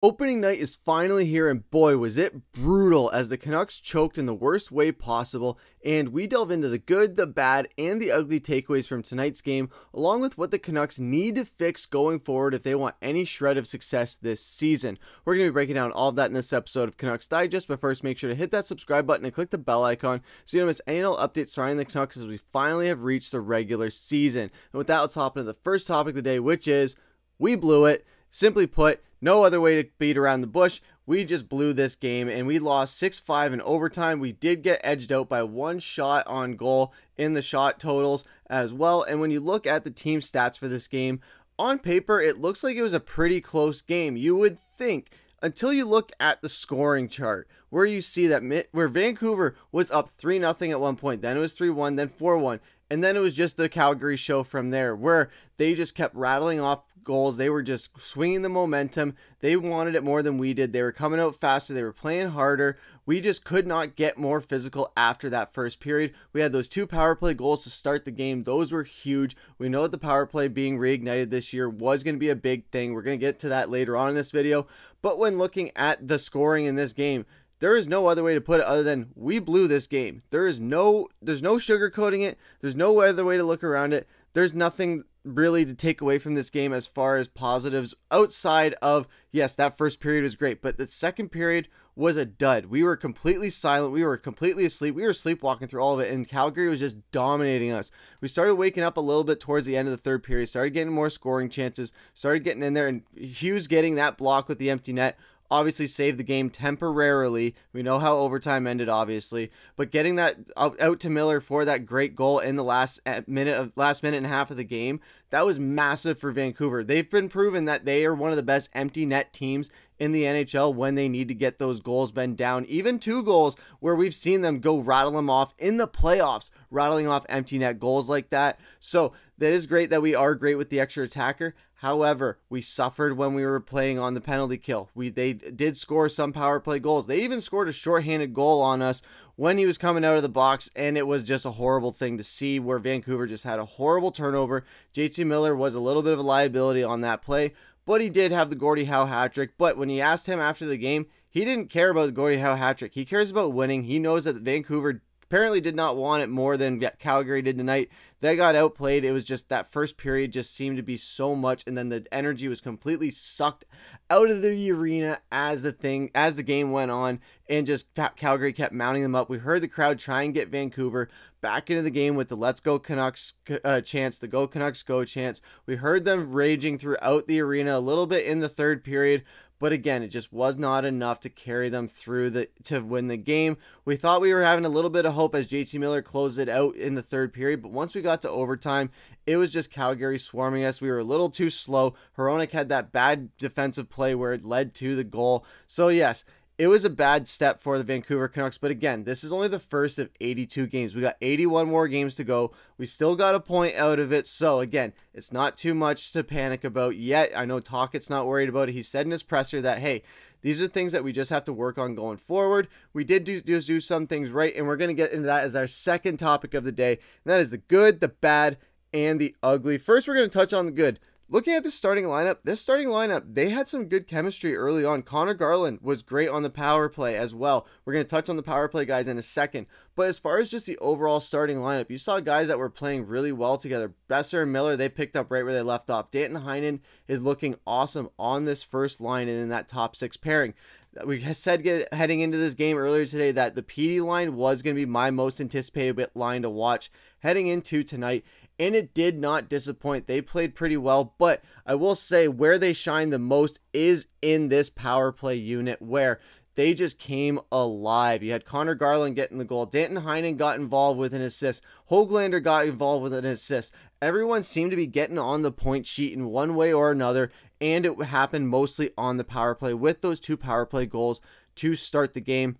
Opening night is finally here, and boy was it brutal as the Canucks choked in the worst way possible, and we delve into the good, the bad, and the ugly takeaways from tonight's game, along with what the Canucks need to fix going forward if they want any shred of success this season. We're going to be breaking down all of that in this episode of Canucks Digest, but first make sure to hit that subscribe button and click the bell icon so you don't miss any updates surrounding the Canucks as we finally have reached the regular season. And with that, let's hop into the first topic of the day, which is, we blew it. Simply put, no other way to beat around the bush. We just blew this game and we lost 6-5 in overtime. We did get edged out by one shot on goal in the shot totals as well. And when you look at the team stats for this game, on paper, it looks like it was a pretty close game. You would think, until you look at the scoring chart, where you see that where Vancouver was up 3-0 at one point, then it was 3-1, then 4-1, and then it was just the Calgary show from there, where they just kept rattling off goals. They were just swinging the momentum. They wanted it more than we did. They were coming out faster. They were playing harder. We just could not get more physical after that first period. We had those two power play goals to start the game. Those were huge. We know that the power play being reignited this year was going to be a big thing. We're going to get to that later on in this video. But when looking at the scoring in this game, there is no other way to put it other than we blew this game. There's no sugarcoating it. There's no other way to look around it. There's nothing really to take away from this game as far as positives outside of, yes, that first period was great, but the second period was a dud. We were completely silent. We were completely asleep. We were sleepwalking through all of it, and Calgary was just dominating us. We started waking up a little bit towards the end of the third period, started getting more scoring chances, started getting in there, and Hughes getting that block with the empty net obviously saved the game temporarily. We know how overtime ended, obviously, but getting that out to Miller for that great goal in the last minute and a half of the game, that was massive for Vancouver. They've been proven that they are one of the best empty net teams in the NHL when they need to get those goals been down. Even 2 goals where we've seen them go rattle them off in the playoffs, rattling off empty net goals like that. So that is great that we are great with the extra attacker. However, we suffered when we were playing on the penalty kill. They did score some power play goals. They even scored a shorthanded goal on us when he was coming out of the box, and it was just a horrible thing to see where Vancouver just had a horrible turnover. JT Miller was a little bit of a liability on that play, but he did have the Gordie Howe hat trick. But when you asked him after the game, he didn't care about the Gordie Howe hat trick. He cares about winning. He knows that Vancouver apparently did not want it more than Calgary did tonight. They got outplayed. It was just that first period just seemed to be so much, and then the energy was completely sucked out of the arena as the game went on, and just Calgary kept mounting them up. We heard the crowd try and get Vancouver back into the game with the "Let's Go Canucks" chants, the "Go Canucks Go" chants. We heard them raging throughout the arena a little bit in the third period. But again, it just was not enough to carry them through to win the game. We thought we were having a little bit of hope as JT Miller closed it out in the third period. But once we got to overtime, it was just Calgary swarming us. We were a little too slow. Hronek had that bad defensive play where it led to the goal. So yes, it was a bad step for the Vancouver Canucks, but again, this is only the first of 82 games. We got 81 more games to go. We still got a point out of it, so again, it's not too much to panic about yet. I know Tocchet's not worried about it. He said in his presser that, hey, these are things that we just have to work on going forward. We did do some things right, and we're going to get into that as our second topic of the day, and that is the good, the bad, and the ugly. First, we're going to touch on the good. Looking at this starting lineup, they had some good chemistry early on. Conor Garland was great on the power play as well. We're going to touch on the power play guys in a second. But as far as just the overall starting lineup, you saw guys that were playing really well together. Boeser and Miller, they picked up right where they left off. Danton Heinen is looking awesome on this first line and in that top 6 pairing. We said heading into this game earlier today that the PD line was going to be my most anticipated line to watch heading into tonight, and it did not disappoint. They played pretty well, but I will say where they shine the most is in this power play unit where they just came alive. You had Conor Garland getting the goal. Danton Heinen got involved with an assist. Höglander got involved with an assist. Everyone seemed to be getting on the point sheet in one way or another, and it happened mostly on the power play with those 2 power play goals to start the game.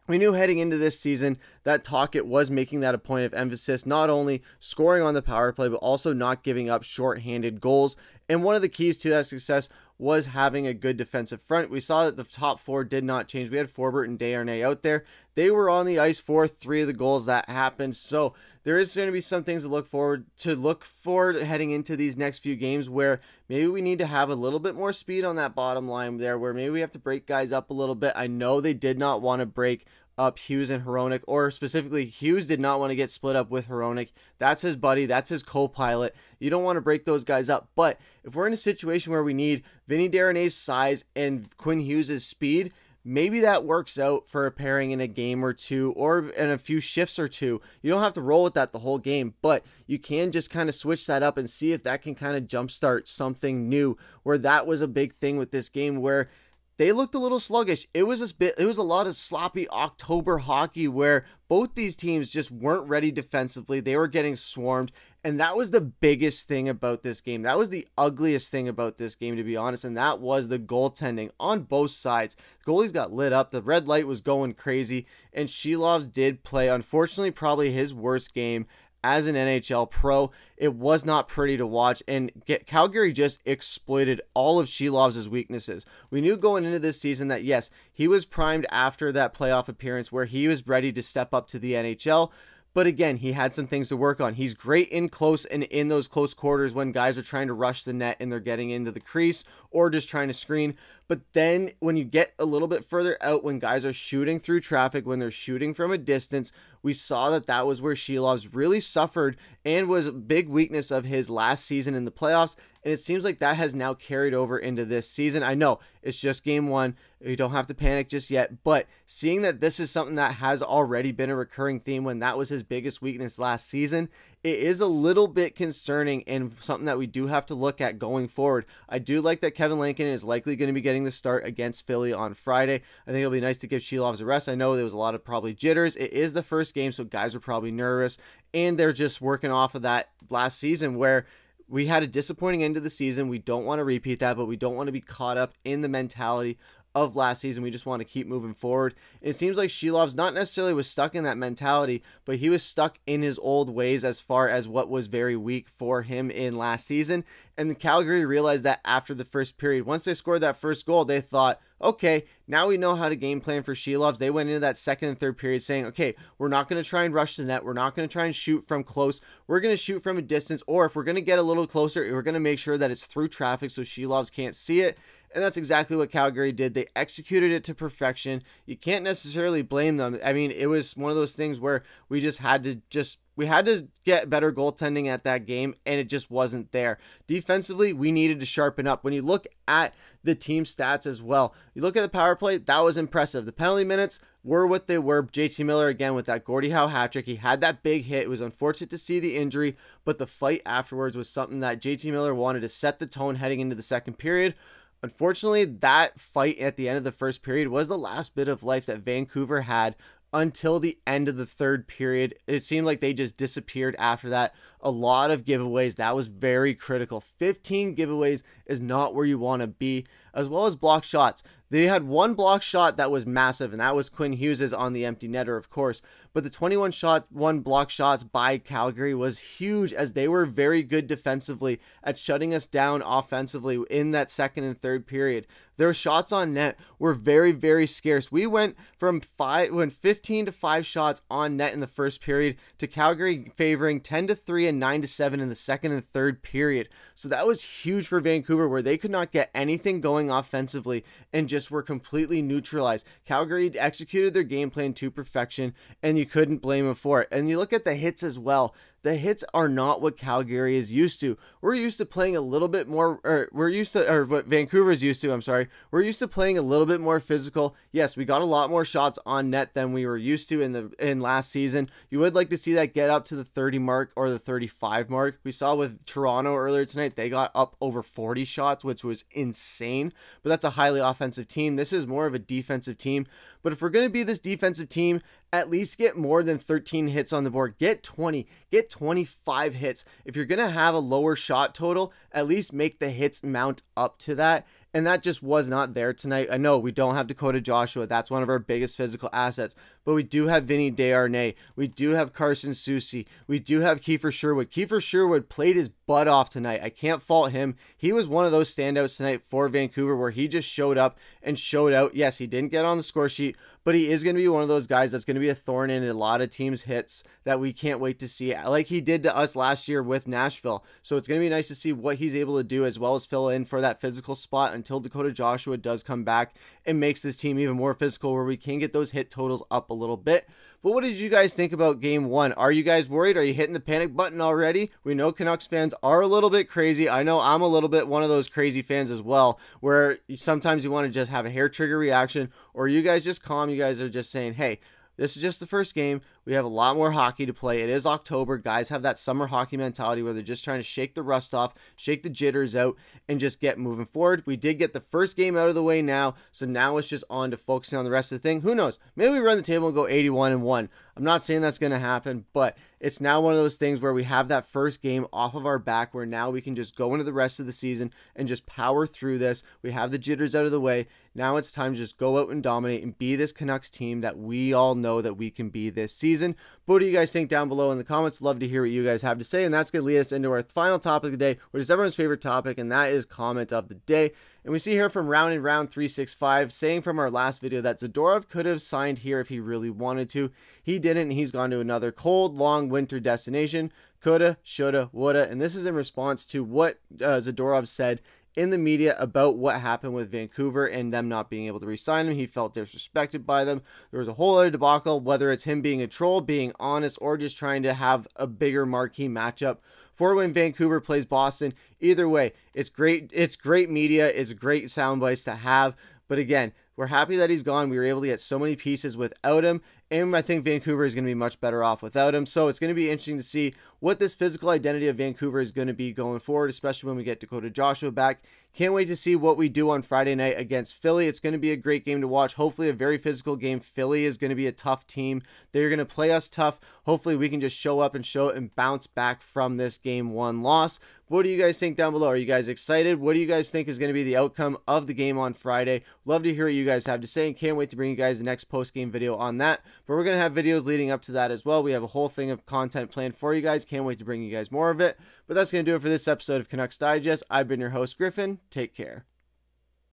We knew heading into this season that Tocchet was making that a point of emphasis, not only scoring on the power play, but also not giving up shorthanded goals. And one of the keys to that success was having a good defensive front. We saw that the top four did not change. We had Forbort and Desharnais out there. They were on the ice for 3 of the goals that happened. So there is going to be some things to look forward heading into these next few games, where maybe we need to have a little bit more speed on that bottom line there, where maybe we have to break guys up a little bit. I know they did not want to break up Hughes and Hronek, or specifically Hughes did not want to get split up with Hronek. That's his buddy, that's his co-pilot. You don't want to break those guys up. But if we're in a situation where we need Vinny Desharnais' size and Quinn Hughes' speed, maybe that works out for a pairing in a game or two, or in a few shifts or two. You don't have to roll with that the whole game, but you can just kind of switch that up and see if that can kind of jumpstart something new, where that was a big thing with this game, where they looked a little sluggish. It was a lot of sloppy October hockey where both these teams just weren't ready defensively. They were getting swarmed, and that was the biggest thing about this game. That was the ugliest thing about this game, to be honest, and that was the goaltending on both sides. The goalies got lit up. The red light was going crazy, and Shilovs did play, unfortunately, probably his worst game as an NHL pro. It was not pretty to watch, and Calgary just exploited all of Shilovs' weaknesses. We knew going into this season that, yes, he was primed after that playoff appearance where he was ready to step up to the NHL. But again, he had some things to work on. He's great in close and in those close quarters when guys are trying to rush the net and they're getting into the crease or just trying to screen. But then when you get a little bit further out, when guys are shooting through traffic, when they're shooting from a distance, we saw that that was where Shilovs really suffered and was a big weakness of his last season in the playoffs. And it seems like that has now carried over into this season. I know it's just game one. You don't have to panic just yet. But seeing that this is something that has already been a recurring theme when that was his biggest weakness last season, it is a little bit concerning and something that we do have to look at going forward. I do like that Kevin Lankin is likely going to be getting the start against Philly on Friday. I think it'll be nice to give Shilovs a rest. I know there was a lot of probably jitters. It is the first game, so guys are probably nervous, and they're just working off of that last season where we had a disappointing end of the season. We don't want to repeat that, but we don't want to be caught up in the mentality of last season. We just want to keep moving forward. And it seems like Shilovs not necessarily was stuck in that mentality, but he was stuck in his old ways as far as what was very weak for him in last season. And the Calgary realized that after the first period. Once they scored that first goal, they thought, okay, now we know how to game plan for Shilovs. They went into that second and third period saying, okay, we're not going to try and rush the net. We're not going to try and shoot from close. We're going to shoot from a distance, or if we're going to get a little closer, we're going to make sure that it's through traffic so Shilovs can't see it. And that's exactly what Calgary did. They executed it to perfection. You can't necessarily blame them. I mean, it was one of those things where we had to get better goaltending at that game, and it just wasn't there. Defensively, we needed to sharpen up. When you look at the team stats as well, you look at the power play, that was impressive. The penalty minutes were what they were. JT Miller, again, with that Gordie Howe hat trick. He had that big hit. It was unfortunate to see the injury, but the fight afterwards was something that JT Miller wanted to set the tone heading into the second period. Unfortunately, that fight at the end of the first period was the last bit of life that Vancouver had until the end of the third period. It seemed like they just disappeared after that. A lot of giveaways. That was very critical. 15 giveaways is not where you want to be, as well as block shots. They had one block shot that was massive, and that was Quinn Hughes' on the empty netter, of course. But the 21 block shots by Calgary was huge, as they were very good defensively at shutting us down offensively in that second and third period. Their shots on net were very, very scarce. We went from 15 to 5 shots on net in the first period to Calgary favoring 10 to 3 and 9 to 7 in the second and third period. So that was huge for Vancouver, where they could not get anything going offensively and just were completely neutralized. Calgary executed their game plan to perfection, and you couldn't blame them for it. And you look at the hits as well. The hits are not what Calgary is used to. We're used to playing a little bit more, or what Vancouver is used to, I'm sorry. We're used to playing a little bit more physical. Yes, we got a lot more shots on net than we were used to in last season. You would like to see that get up to the 30 mark or the 35 mark. We saw with Toronto earlier tonight, they got up over 40 shots, which was insane. But that's a highly offensive team. This is more of a defensive team. But if we're going to be this defensive team, at least get more than 13 hits on the board. Get 20, get 25 hits. If you're going to have a lower shot total, at least make the hits mount up to that. And that just was not there tonight. I know we don't have Dakota Joshua. That's one of our biggest physical assets. But we do have Vinny Desharnais. We do have Carson Soucy. We do have Kiefer Sherwood. Kiefer Sherwood played his butt off tonight. I can't fault him. He was one of those standouts tonight for Vancouver where he just showed up and showed out. Yes, he didn't get on the score sheet, but he is going to be one of those guys that's going to be a thorn in a lot of teams' hits that we can't wait to see, like he did to us last year with Nashville. So it's going to be nice to see what he's able to do, as well as fill in for that physical spot until Dakota Joshua does come back and makes this team even more physical, where we can get those hit totals up a little bit. But what did you guys think about game one? Are you guys worried? Are you hitting the panic button already? We know Canucks fans are a little bit crazy. I know I'm a little bit one of those crazy fans as well, where sometimes you want to just have a hair trigger reaction, or you guys just calm. You guys are just saying, hey, this is just the first game. We have a lot more hockey to play. It is October. Guys have that summer hockey mentality where they're just trying to shake the rust off, shake the jitters out, and just get moving forward. We did get the first game out of the way now, so now it's just on to focusing on the rest of the thing. Who knows? Maybe we run the table and go 81-1. I'm not saying that's going to happen, but it's now one of those things where we have that first game off of our back, where now we can just go into the rest of the season and just power through this. We have the jitters out of the way. Now it's time to just go out and dominate and be this Canucks team that we all know that we can be this season. But what do you guys think down below in the comments? Love to hear what you guys have to say. And that's going to lead us into our final topic of the day, which is everyone's favorite topic, and that is comment of the day. And we see here from Round and Round 365 saying from our last video that Zadorov could have signed here if he really wanted to. He didn't, and he's gone to another cold, long winter destination. Coulda, shoulda, woulda. And this is in response to what Zadorov said in the media about what happened with Vancouver and them not being able to re-sign him. He felt disrespected by them. There was a whole other debacle, whether it's him being a troll, being honest, or just trying to have a bigger marquee matchup for when Vancouver plays Boston. Either way, it's great. It's great media. It's great sound bites to have. But again, we're happy that he's gone. We were able to get so many pieces without him, and I think Vancouver is going to be much better off without him. So it's going to be interesting to see what this physical identity of Vancouver is going to be going forward, especially when we get Dakota Joshua back. Can't wait to see what we do on Friday night against Philly. It's going to be a great game to watch. Hopefully a very physical game. Philly is going to be a tough team. They're going to play us tough. Hopefully we can just show up and show it and bounce back from this game one loss. What do you guys think down below? Are you guys excited? What do you guys think is going to be the outcome of the game on Friday? Love to hear what you guys have to say, and can't wait to bring you guys the next post-game video on that. But we're going to have videos leading up to that as well. We have a whole thing of content planned for you guys. Can't wait to bring you guys more of it. But that's going to do it for this episode of Canucks Digest. I've been your host, Griffin. Take care.